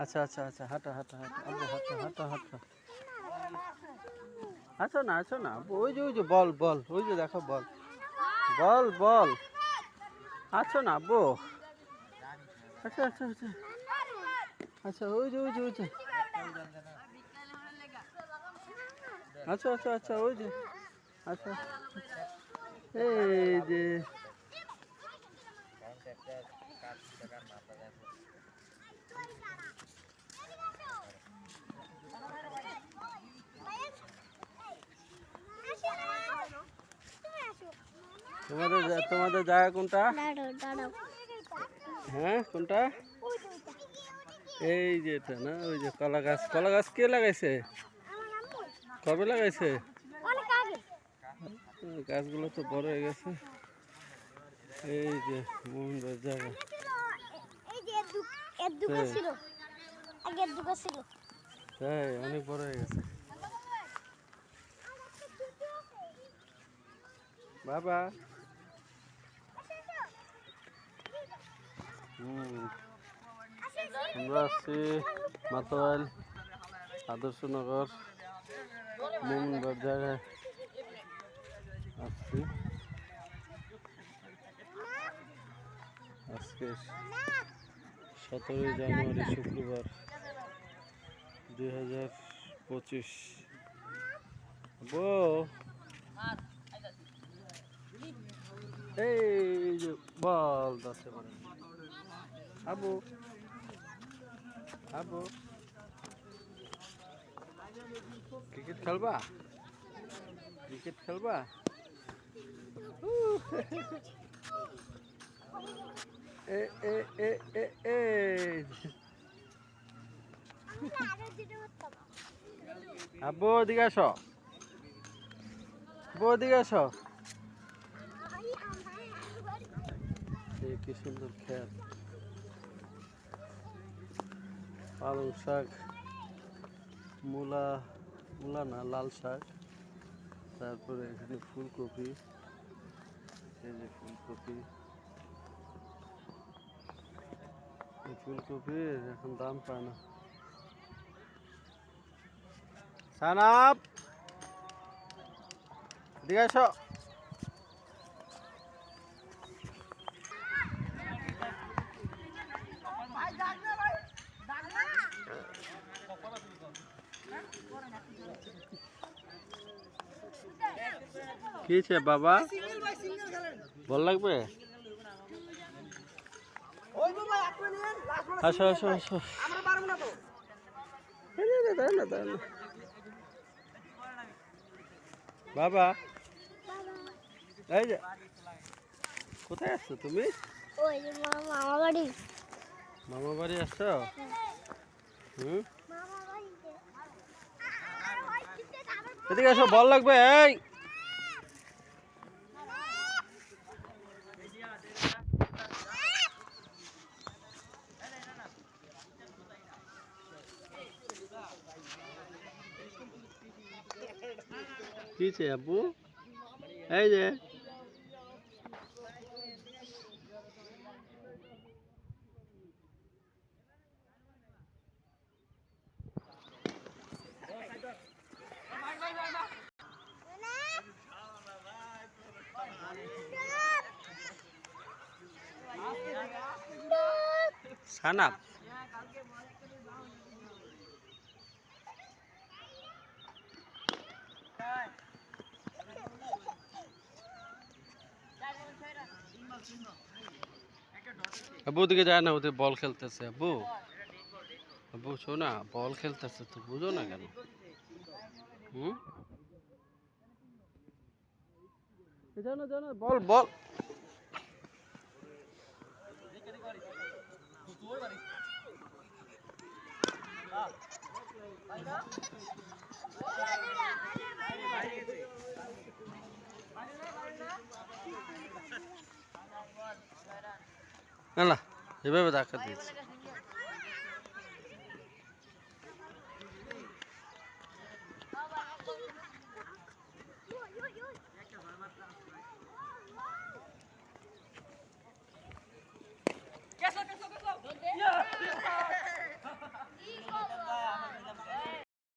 আচ্ছা আচ্ছা আচ্ছা, হাঁটো হাঁটো হাঁটো আব্বু, হাঁটো হাঁটো হাঁটো। আছো না ওই যে বল বল, ওই যে দেখো বল বল বল। আছো না আব্বু? আচ্ছা আচ্ছা আচ্ছা আচ্ছা, ওই যে আচ্ছা আচ্ছা আচ্ছা, ওই যে আচ্ছা, এই যে তোমাদের জায়গা কোনটা? হ্যাঁ কোনটা? এই যে এটা না, ওই যে কলা গাছ কে লাগাইছে? কবে লাগাইছে? গাছগুলো তো বড় হয়ে গেছে। এই যে মোহনবাড় জায়গা, তাই অনেক বড় হয়ে গেছে বাবা। আমরা আসছি মাতোয়াল আদর্শনগর মোহনবাড় জায়গায় আসছি। আজকে 17 জানুয়ারি শুক্রবার 2025। এই যে বল ধরতে পারে আবু, আবু ক্রিকেট খেলবা? ক্রিকেট খেলবা? এ এ এ এ এ আব্বু ওদিকে আসো, আব্বু ওদিকে আসো। কি সুন্দর খেত, পালং শাক, মূলা না লাল শাক, তারপরে এখানে ফুলকপি, এই যে ফুলকপি এখন দাম পায় না। সানাপ এদিকে আসো। কি হয়েছে বাবা, ভাল লাগবে? আসো আসো আসো, বাবা। এই যে কোথায় আসছো তুমি? মামা বাড়ি আসছো? এদিকে আসো, বল লাগবে। এই কি হয়েছে আব্বু? এই যে সানাপ, আব্বু ওদিকে যায় না, ওদের বল খেলতেছে। আব্বু আব্বু শোনা, বল খেলতেছে তো, বুঝো না কেন? জানো জানো, বল বল। না এভাবে ধাক্কা দিয়েছে।